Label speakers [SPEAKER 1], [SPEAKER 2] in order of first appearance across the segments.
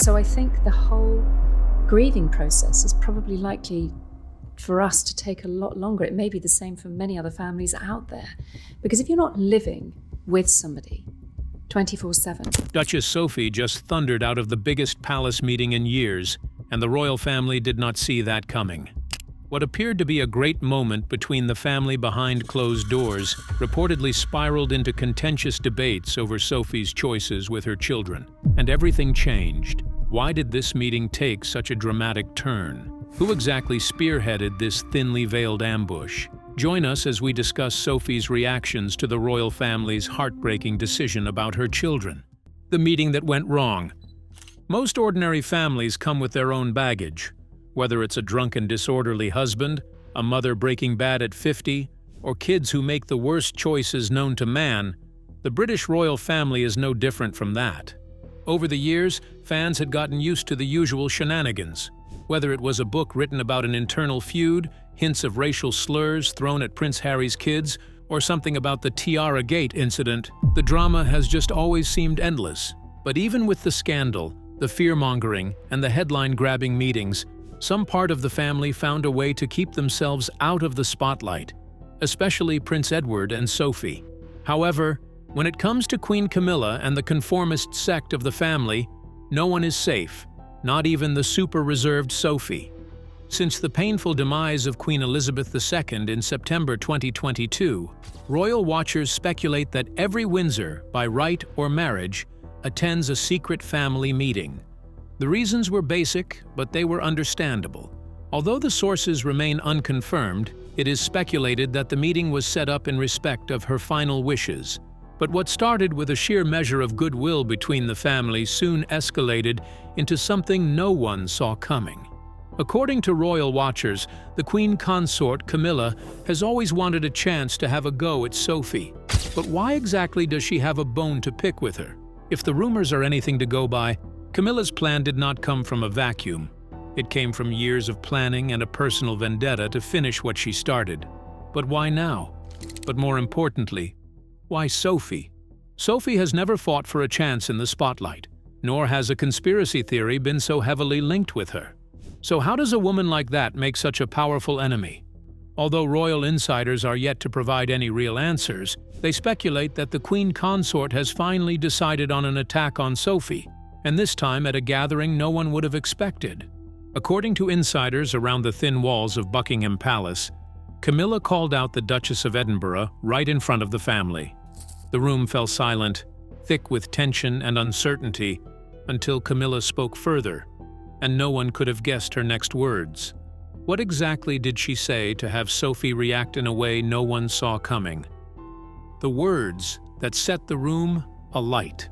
[SPEAKER 1] So I think the whole grieving process is probably likely for us to take a lot longer. It may be the same for many other families out there. Because if you're not living with somebody 24/7.
[SPEAKER 2] Duchess Sophie just thundered out of the biggest palace meeting in years, and the royal family did not see that coming. What appeared to be a great moment between the family behind closed doors reportedly spiraled into contentious debates over Sophie's choices with her children. And everything changed. Why did this meeting take such a dramatic turn? Who exactly spearheaded this thinly veiled ambush? Join us as we discuss Sophie's reactions to the royal family's heartbreaking decision about her children. The meeting that went wrong. Most ordinary families come with their own baggage. Whether it's a drunken, disorderly husband, a mother breaking bad at 50, or kids who make the worst choices known to man, the British royal family is no different from that. Over the years, fans had gotten used to the usual shenanigans. Whether it was a book written about an internal feud, hints of racial slurs thrown at Prince Harry's kids, or something about the Tiara Gate incident, the drama has just always seemed endless. But even with the scandal, the fear-mongering, and the headline-grabbing meetings, some part of the family found a way to keep themselves out of the spotlight, especially Prince Edward and Sophie. However, when it comes to Queen Camilla and the conformist sect of the family, no one is safe, not even the super-reserved Sophie. Since the painful demise of Queen Elizabeth II in September 2022, royal watchers speculate that every Windsor, by right or marriage, attends a secret family meeting. The reasons were basic, but they were understandable. Although the sources remain unconfirmed, it is speculated that the meeting was set up in respect of her final wishes. But what started with a sheer measure of goodwill between the families soon escalated into something no one saw coming. According to royal watchers, the Queen Consort, Camilla, has always wanted a chance to have a go at Sophie. But why exactly does she have a bone to pick with her? If the rumors are anything to go by, Camilla's plan did not come from a vacuum. It came from years of planning and a personal vendetta to finish what she started. But why now? But more importantly, why Sophie? Sophie has never fought for a chance in the spotlight, nor has a conspiracy theory been so heavily linked with her. So how does a woman like that make such a powerful enemy? Although royal insiders are yet to provide any real answers, they speculate that the Queen Consort has finally decided on an attack on Sophie, and this time at a gathering no one would have expected. According to insiders around the thin walls of Buckingham Palace, Camilla called out the Duchess of Edinburgh right in front of the family. The room fell silent, thick with tension and uncertainty, until Camilla spoke further, and no one could have guessed her next words. What exactly did she say to have Sophie react in a way no one saw coming? The words that set the room alight.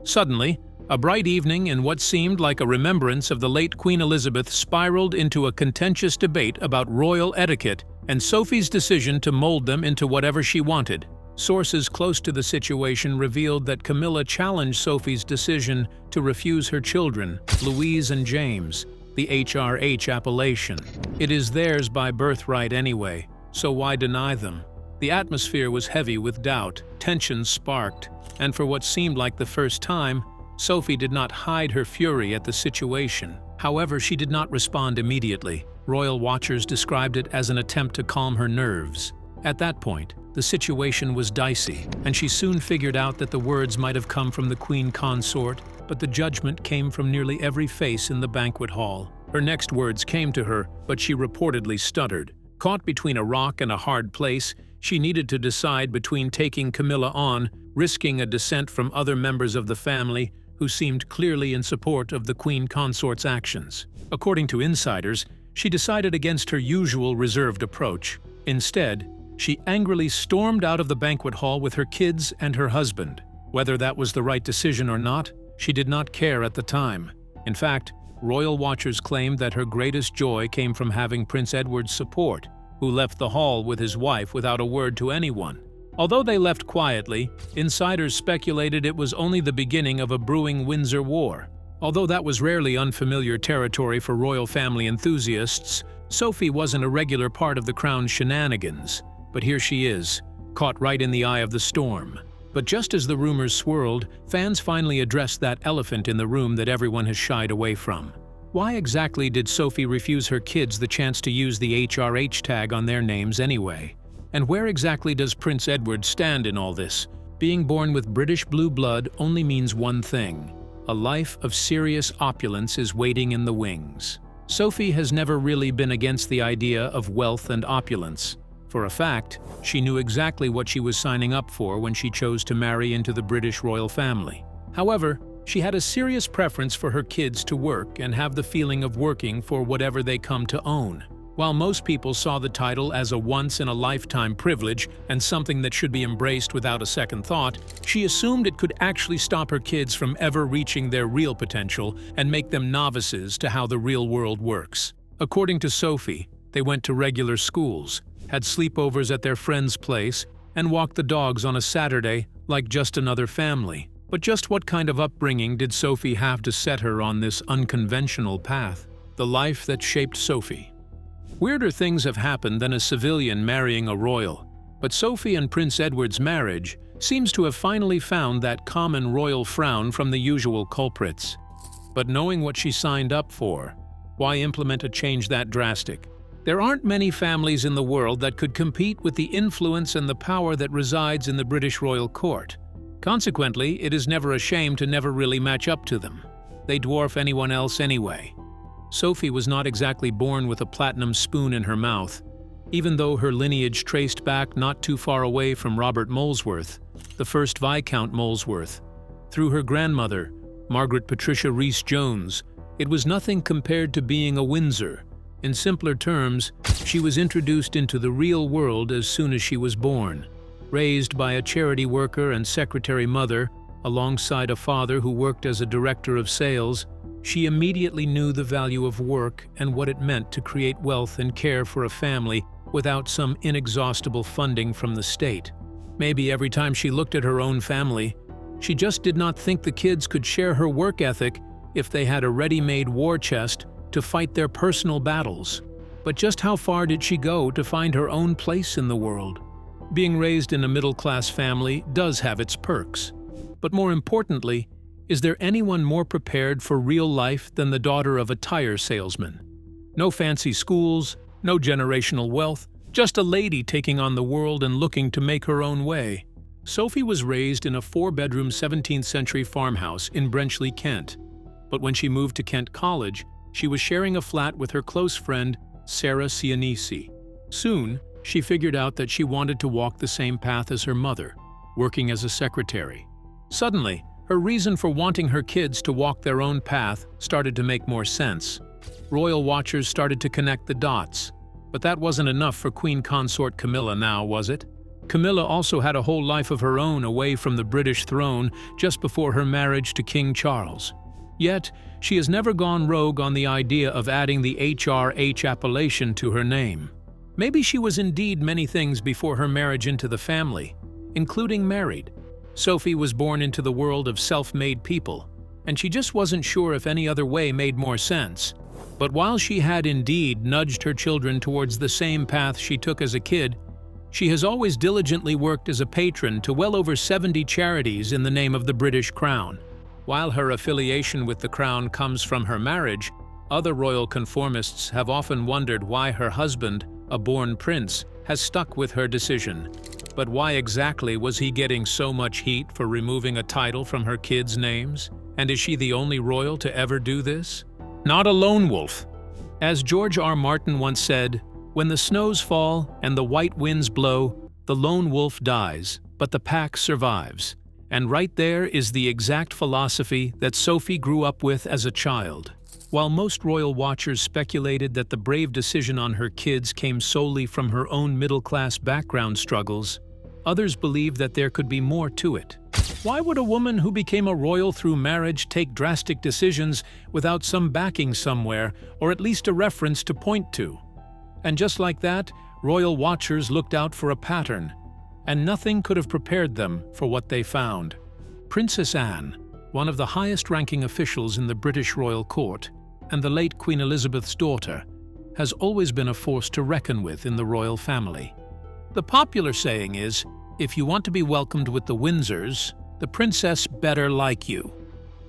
[SPEAKER 2] Suddenly, a bright evening in what seemed like a remembrance of the late Queen Elizabeth spiraled into a contentious debate about royal etiquette and Sophie's decision to mold them into whatever she wanted. Sources close to the situation revealed that Camilla challenged Sophie's decision to refuse her children, Louise and James, the HRH appellation. It is theirs by birthright anyway, so why deny them? The atmosphere was heavy with doubt, tensions sparked, and for what seemed like the first time, Sophie did not hide her fury at the situation. However, she did not respond immediately. Royal watchers described it as an attempt to calm her nerves. At that point, the situation was dicey, and she soon figured out that the words might have come from the Queen Consort, but the judgment came from nearly every face in the banquet hall. Her next words came to her, but she reportedly stuttered. Caught between a rock and a hard place, she needed to decide between taking Camilla on, risking a dissent from other members of the family who seemed clearly in support of the Queen Consort's actions. According to insiders, she decided against her usual reserved approach. Instead, she angrily stormed out of the banquet hall with her kids and her husband. Whether that was the right decision or not, she did not care at the time. In fact, royal watchers claimed that her greatest joy came from having Prince Edward's support, who left the hall with his wife without a word to anyone. Although they left quietly, insiders speculated it was only the beginning of a brewing Windsor War. Although that was rarely unfamiliar territory for royal family enthusiasts, Sophie wasn't a regular part of the crown's shenanigans. But here she is, caught right in the eye of the storm. But just as the rumors swirled, fans finally addressed that elephant in the room that everyone has shied away from. Why exactly did Sophie refuse her kids the chance to use the HRH tag on their names anyway? And where exactly does Prince Edward stand in all this? Being born with British blue blood only means one thing: a life of serious opulence is waiting in the wings. Sophie has never really been against the idea of wealth and opulence. For a fact, she knew exactly what she was signing up for when she chose to marry into the British royal family. However, she had a serious preference for her kids to work and have the feeling of working for whatever they come to own. While most people saw the title as a once-in-a-lifetime privilege and something that should be embraced without a second thought, she assumed it could actually stop her kids from ever reaching their real potential and make them novices to how the real world works. According to Sophie, they went to regular schools, had sleepovers at their friend's place, and walked the dogs on a Saturday like just another family. But just what kind of upbringing did Sophie have to set her on this unconventional path? The life that shaped Sophie. Weirder things have happened than a civilian marrying a royal, but Sophie and Prince Edward's marriage seems to have finally found that common royal frown from the usual culprits. But knowing what she signed up for, why implement a change that drastic? There aren't many families in the world that could compete with the influence and the power that resides in the British royal court. Consequently, it is never a shame to never really match up to them. They dwarf anyone else anyway. Sophie was not exactly born with a platinum spoon in her mouth, even though her lineage traced back not too far away from Robert Molesworth, the first Viscount Molesworth. Through her grandmother, Margaret Patricia Rhys-Jones, it was nothing compared to being a Windsor. In simpler terms, she was introduced into the real world as soon as she was born. Raised by a charity worker and secretary mother, alongside a father who worked as a director of sales, she immediately knew the value of work and what it meant to create wealth and care for a family without some inexhaustible funding from the state. Maybe every time she looked at her own family, she just did not think the kids could share her work ethic if they had a ready-made war chest to fight their personal battles. But just how far did she go to find her own place in the world? Being raised in a middle-class family does have its perks. But more importantly, is there anyone more prepared for real life than the daughter of a tire salesman? No fancy schools, no generational wealth, just a lady taking on the world and looking to make her own way. Sophie was raised in a 4-bedroom 17th-century farmhouse in Brenchley, Kent. But when she moved to Kent College, she was sharing a flat with her close friend, Sarah Cianisi. Soon, she figured out that she wanted to walk the same path as her mother, working as a secretary. Suddenly, her reason for wanting her kids to walk their own path started to make more sense. Royal watchers started to connect the dots. But that wasn't enough for Queen Consort Camilla now, was it? Camilla also had a whole life of her own away from the British throne just before her marriage to King Charles. Yet, she has never gone rogue on the idea of adding the HRH appellation to her name. Maybe she was indeed many things before her marriage into the family, including married. Sophie was born into the world of self-made people, and she just wasn't sure if any other way made more sense. But while she had indeed nudged her children towards the same path she took as a kid, she has always diligently worked as a patron to well over 70 charities in the name of the British Crown. While her affiliation with the Crown comes from her marriage, other royal conformists have often wondered why her husband, a born prince, has stuck with her decision. But why exactly was he getting so much heat for removing a title from her kids' names? And is she the only royal to ever do this? Not a lone wolf. As George R. Martin once said, "When the snows fall and the white winds blow, the lone wolf dies, but the pack survives." And right there is the exact philosophy that Sophie grew up with as a child. While most royal watchers speculated that the brave decision on her kids came solely from her own middle-class background struggles, others believed that there could be more to it. Why would a woman who became a royal through marriage take drastic decisions without some backing somewhere, or at least a reference to point to? And just like that, royal watchers looked out for a pattern, and nothing could have prepared them for what they found. Princess Anne, one of the highest-ranking officials in the British royal court, and the late Queen Elizabeth's daughter, has always been a force to reckon with in the royal family. The popular saying is, "If you want to be welcomed with the Windsors, the princess better like you."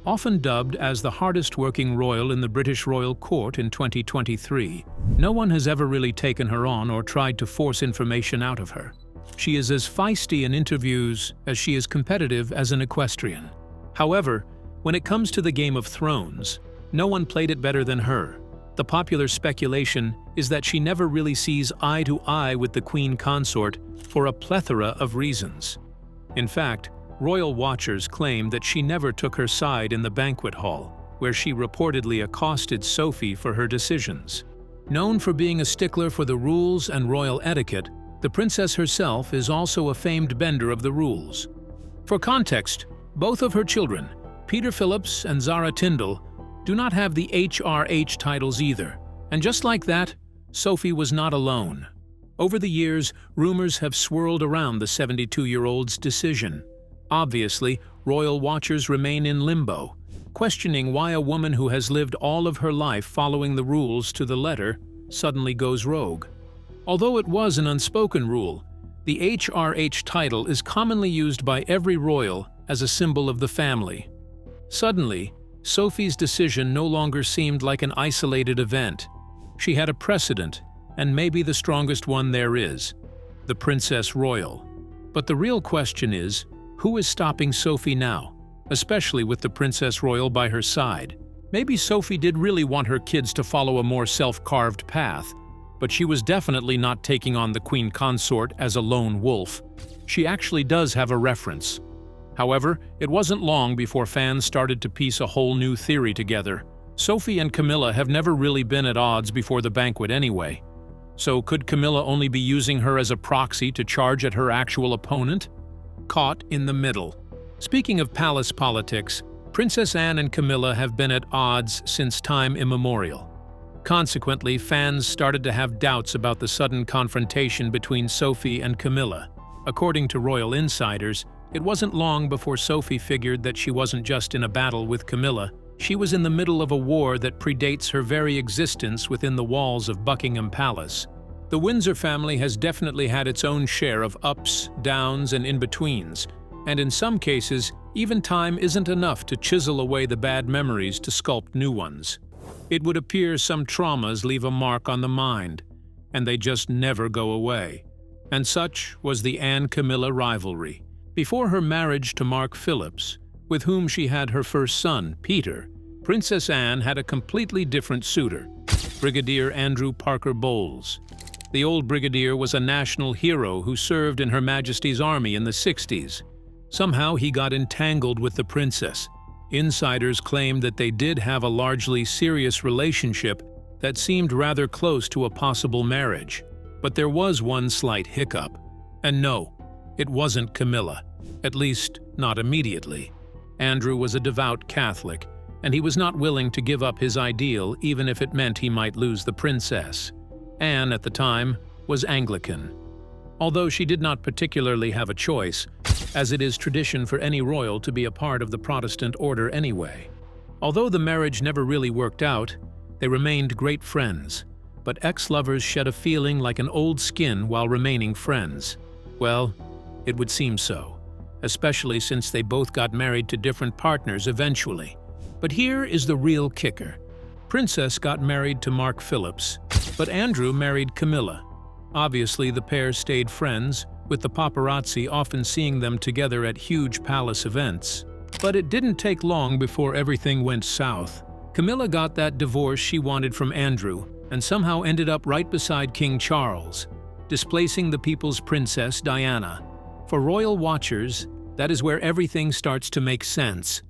[SPEAKER 2] Often dubbed as the hardest-working royal in the British royal court in 2023, no one has ever really taken her on or tried to force information out of her. She is as feisty in interviews as she is competitive as an equestrian. However, when it comes to the Game of Thrones, no one played it better than her. The popular speculation is that she never really sees eye to eye with the queen consort for a plethora of reasons. In fact, royal watchers claim that she never took her side in the banquet hall, where she reportedly accosted Sophie for her decisions. Known for being a stickler for the rules and royal etiquette, the princess herself is also a famed bender of the rules. For context, both of her children, Peter Phillips and Zara Tindall, do not have the HRH titles either, and just like that, Sophie was not alone. Over the years, rumors have swirled around the 72-year-old's decision. Obviously, royal watchers remain in limbo, questioning why a woman who has lived all of her life following the rules to the letter suddenly goes rogue. Although it was an unspoken rule, the HRH title is commonly used by every royal as a symbol of the family. Suddenly, Sophie's decision no longer seemed like an isolated event. She had a precedent, and maybe the strongest one there is, the Princess Royal. But the real question is, who is stopping Sophie now, especially with the Princess Royal by her side? Maybe Sophie did really want her kids to follow a more self-carved path, but she was definitely not taking on the queen consort as a lone wolf. She actually does have a reference. However, it wasn't long before fans started to piece a whole new theory together. Sophie and Camilla have never really been at odds before the banquet anyway. So could Camilla only be using her as a proxy to charge at her actual opponent? Caught in the middle. Speaking of palace politics, Princess Anne and Camilla have been at odds since time immemorial. Consequently, fans started to have doubts about the sudden confrontation between Sophie and Camilla. According to royal insiders, it wasn't long before Sophie figured that she wasn't just in a battle with Camilla, she was in the middle of a war that predates her very existence within the walls of Buckingham Palace. The Windsor family has definitely had its own share of ups, downs, and in-betweens, and in some cases, even time isn't enough to chisel away the bad memories to sculpt new ones. It would appear some traumas leave a mark on the mind, and they just never go away. And such was the Anne-Camilla rivalry. Before her marriage to Mark Phillips, with whom she had her first son, Peter, Princess Anne had a completely different suitor, Brigadier Andrew Parker Bowles. The old brigadier was a national hero who served in Her Majesty's Army in the 60s. Somehow he got entangled with the princess. Insiders claim that they did have a largely serious relationship that seemed rather close to a possible marriage. But there was one slight hiccup. And no, it wasn't Camilla, at least not immediately. Andrew was a devout Catholic, and he was not willing to give up his ideal even if it meant he might lose the princess. Anne, at the time, was Anglican. Although she did not particularly have a choice, as it is tradition for any royal to be a part of the Protestant order anyway. Although the marriage never really worked out, they remained great friends, but ex-lovers shed a feeling like an old skin while remaining friends. Well, it would seem so, especially since they both got married to different partners eventually. But here is the real kicker. Princess got married to Mark Phillips, but Andrew married Camilla. Obviously, the pair stayed friends, with the paparazzi often seeing them together at huge palace events. But it didn't take long before everything went south. Camilla got that divorce she wanted from Andrew, and somehow ended up right beside King Charles, displacing the people's princess Diana. For royal watchers, that is where everything starts to make sense.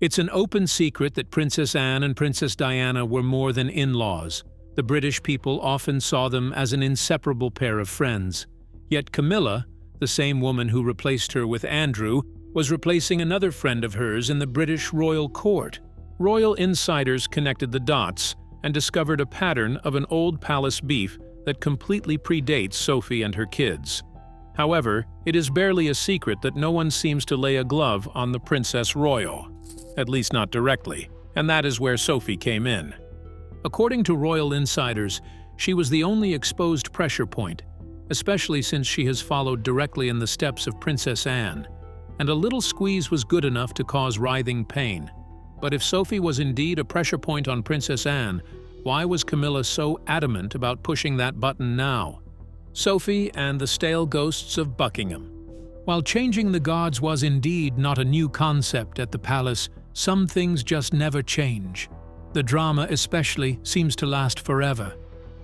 [SPEAKER 2] It's an open secret that Princess Anne and Princess Diana were more than in-laws. The British people often saw them as an inseparable pair of friends. Yet Camilla, the same woman who replaced her with Andrew, was replacing another friend of hers in the British royal court. Royal insiders connected the dots and discovered a pattern of an old palace beef that completely predates Sophie and her kids. However, it is barely a secret that no one seems to lay a glove on the Princess Royal. At least not directly, and that is where Sophie came in. According to royal insiders, she was the only exposed pressure point, especially since she has followed directly in the steps of Princess Anne, and a little squeeze was good enough to cause writhing pain. But if Sophie was indeed a pressure point on Princess Anne, why was Camilla so adamant about pushing that button now? Sophie and the stale ghosts of Buckingham. While changing the gods was indeed not a new concept at the palace, some things just never change. The drama especially seems to last forever.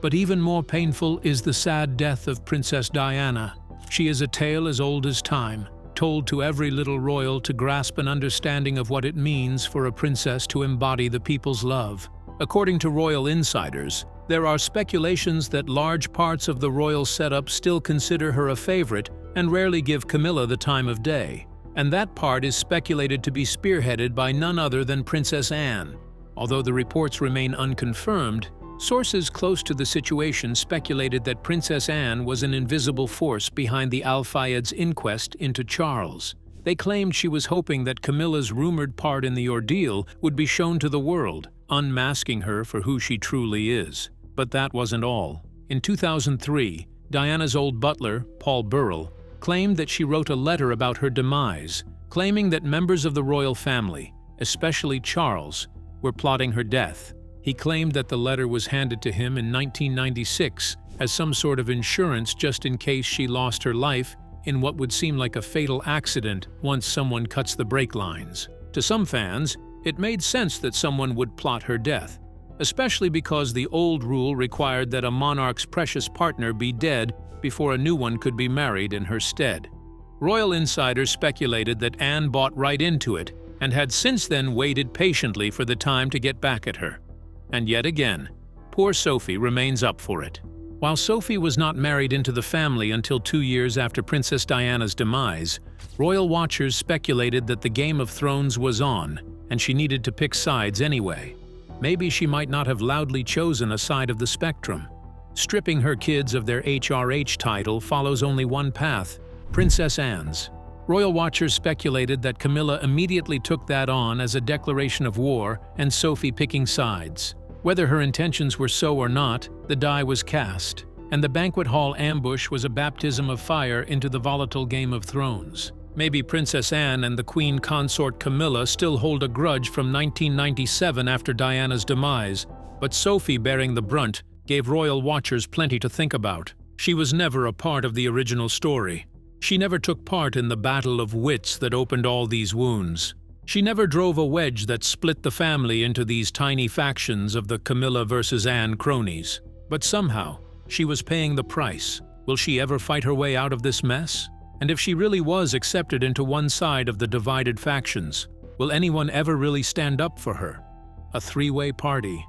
[SPEAKER 2] But even more painful is the sad death of Princess Diana. She is a tale as old as time, told to every little royal to grasp an understanding of what it means for a princess to embody the people's love. According to royal insiders, there are speculations that large parts of the royal setup still consider her a favorite and rarely give Camilla the time of day. And that part is speculated to be spearheaded by none other than Princess Anne. Although the reports remain unconfirmed, sources close to the situation speculated that Princess Anne was an invisible force behind the Al-Fayed's inquest into Charles. They claimed she was hoping that Camilla's rumored part in the ordeal would be shown to the world, unmasking her for who she truly is. But that wasn't all. In 2003, Diana's old butler, Paul Burrell, claimed that she wrote a letter about her demise, claiming that members of the royal family, especially Charles, were plotting her death. He claimed that the letter was handed to him in 1996 as some sort of insurance just in case she lost her life in what would seem like a fatal accident once someone cuts the brake lines. To some fans, it made sense that someone would plot her death, especially because the old rule required that a monarch's precious partner be dead before a new one could be married in her stead. Royal insiders speculated that Anne bought right into it and had since then waited patiently for the time to get back at her. And yet again, poor Sophie remains up for it. While Sophie was not married into the family until 2 years after Princess Diana's demise, royal watchers speculated that the Game of Thrones was on, and she needed to pick sides anyway. Maybe she might not have loudly chosen a side of the spectrum. Stripping her kids of their HRH title follows only one path: Princess Anne's. Royal watchers speculated that Camilla immediately took that on as a declaration of war and Sophie picking sides. Whether her intentions were so or not, the die was cast, and the banquet hall ambush was a baptism of fire into the volatile Game of Thrones. Maybe Princess Anne and the Queen consort Camilla still hold a grudge from 1997 after Diana's demise, but Sophie, bearing the brunt, gave royal watchers plenty to think about. She was never a part of the original story. She never took part in the battle of wits that opened all these wounds. She never drove a wedge that split the family into these tiny factions of the Camilla versus Anne cronies. But somehow, she was paying the price. Will she ever fight her way out of this mess? And if she really was accepted into one side of the divided factions, will anyone ever really stand up for her? A three-way party.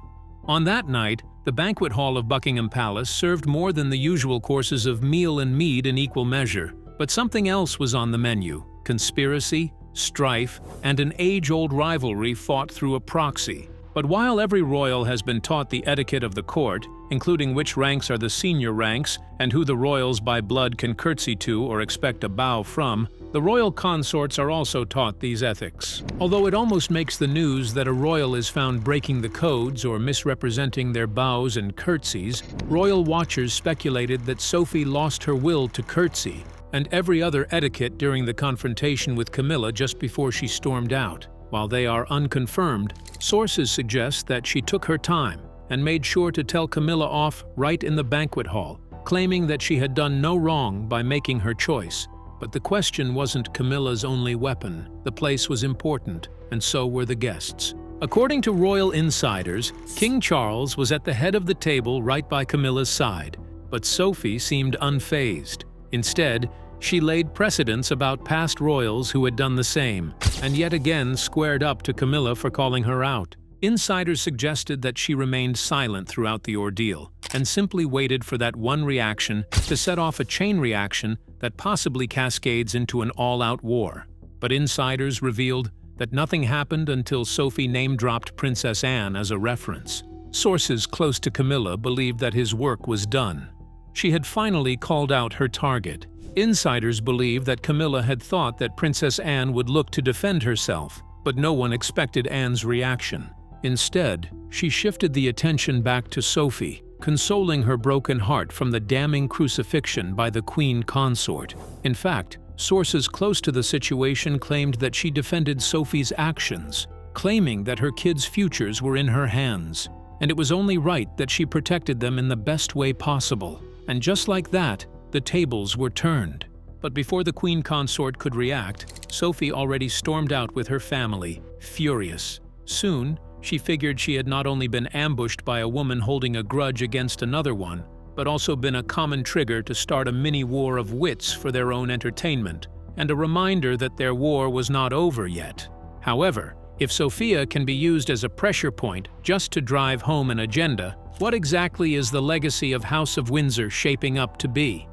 [SPEAKER 2] On that night, the banquet hall of Buckingham Palace served more than the usual courses of meal and mead in equal measure. But something else was on the menu: conspiracy, strife, and an age-old rivalry fought through a proxy. But while every royal has been taught the etiquette of the court, including which ranks are the senior ranks and who the royals by blood can curtsy to or expect a bow from, the royal consorts are also taught these ethics. Although it almost makes the news that a royal is found breaking the codes or misrepresenting their bows and curtsies, royal watchers speculated that Sophie lost her will to curtsy and every other etiquette during the confrontation with Camilla just before she stormed out. While they are unconfirmed, sources suggest that she took her time and made sure to tell Camilla off right in the banquet hall, claiming that she had done no wrong by making her choice. But the question wasn't Camilla's only weapon. The place was important, and so were the guests. According to royal insiders, King Charles was at the head of the table right by Camilla's side, but Sophie seemed unfazed. Instead, she laid precedents about past royals who had done the same, and yet again squared up to Camilla for calling her out. Insiders suggested that she remained silent throughout the ordeal, and simply waited for that one reaction to set off a chain reaction that possibly cascades into an all-out war. But insiders revealed that nothing happened until Sophie name-dropped Princess Anne as a reference. Sources close to Camilla believed that his work was done. She had finally called out her target. Insiders believe that Camilla had thought that Princess Anne would look to defend herself, but no one expected Anne's reaction. Instead, she shifted the attention back to Sophie, consoling her broken heart from the damning crucifixion by the queen consort. In fact, sources close to the situation claimed that she defended Sophie's actions, claiming that her kids' futures were in her hands, and it was only right that she protected them in the best way possible. And just like that, the tables were turned. But before the queen consort could react, Sophie already stormed out with her family, furious. Soon, she figured she had not only been ambushed by a woman holding a grudge against another one, but also been a common trigger to start a mini-war of wits for their own entertainment, and a reminder that their war was not over yet. However, if Sophia can be used as a pressure point just to drive home an agenda, what exactly is the legacy of House of Windsor shaping up to be?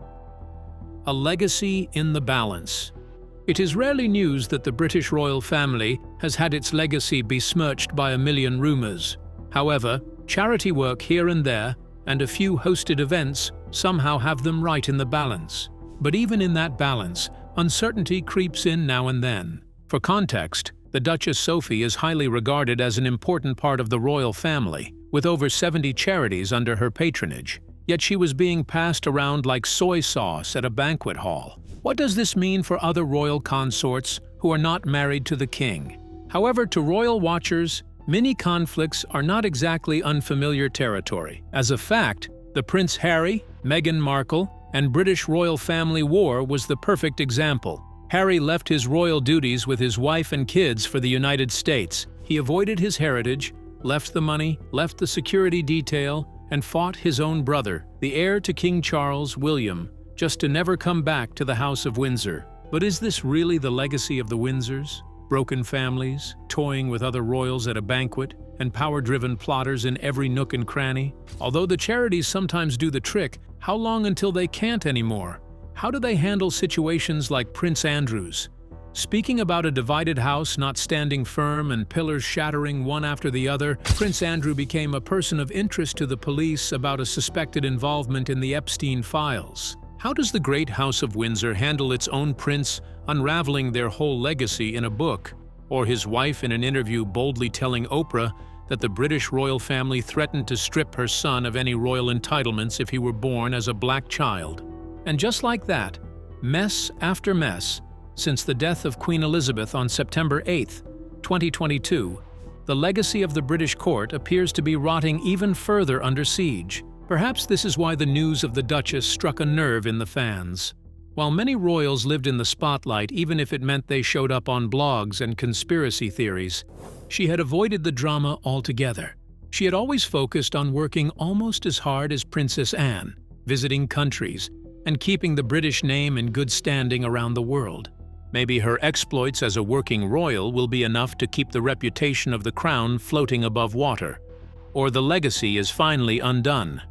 [SPEAKER 2] A legacy in the balance. It is rarely news that the British royal family has had its legacy besmirched by a million rumors. However, charity work here and there, and a few hosted events somehow have them right in the balance. But even in that balance, uncertainty creeps in now and then. For context, the Duchess Sophie is highly regarded as an important part of the royal family, with over 70 charities under her patronage. Yet she was being passed around like soy sauce at a banquet hall. What does this mean for other royal consorts who are not married to the king? However, to royal watchers, mini conflicts are not exactly unfamiliar territory. As a fact, the Prince Harry, Meghan Markle, and British royal family war was the perfect example. Harry left his royal duties with his wife and kids for the United States. He avoided his heritage, left the money, left the security detail, and fought his own brother, the heir to King Charles, William, just to never come back to the House of Windsor. But is this really the legacy of the Windsors? Broken families, toying with other royals at a banquet, and power-driven plotters in every nook and cranny? Although the charities sometimes do the trick, how long until they can't anymore? How do they handle situations like Prince Andrew's? Speaking about a divided house not standing firm and pillars shattering one after the other, Prince Andrew became a person of interest to the police about a suspected involvement in the Epstein files. How does the great House of Windsor handle its own prince unraveling their whole legacy in a book, or his wife in an interview boldly telling Oprah that the British royal family threatened to strip her son of any royal entitlements if he were born as a black child? And just like that, mess after mess, since the death of Queen Elizabeth on September 8, 2022, the legacy of the British court appears to be rotting even further under siege. Perhaps this is why the news of the Duchess struck a nerve in the fans. While many royals lived in the spotlight, even if it meant they showed up on blogs and conspiracy theories, she had avoided the drama altogether. She had always focused on working almost as hard as Princess Anne, visiting countries, and keeping the British name in good standing around the world. Maybe her exploits as a working royal will be enough to keep the reputation of the crown floating above water. Or the legacy is finally undone.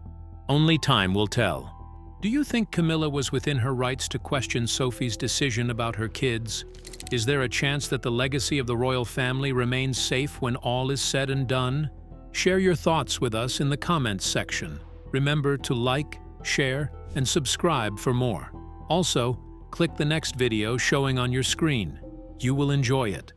[SPEAKER 2] Only time will tell. Do you think Camilla was within her rights to question Sophie's decision about her kids? Is there a chance that the legacy of the royal family remains safe when all is said and done? Share your thoughts with us in the comments section. Remember to like, share, and subscribe for more. Also, click the next video showing on your screen. You will enjoy it.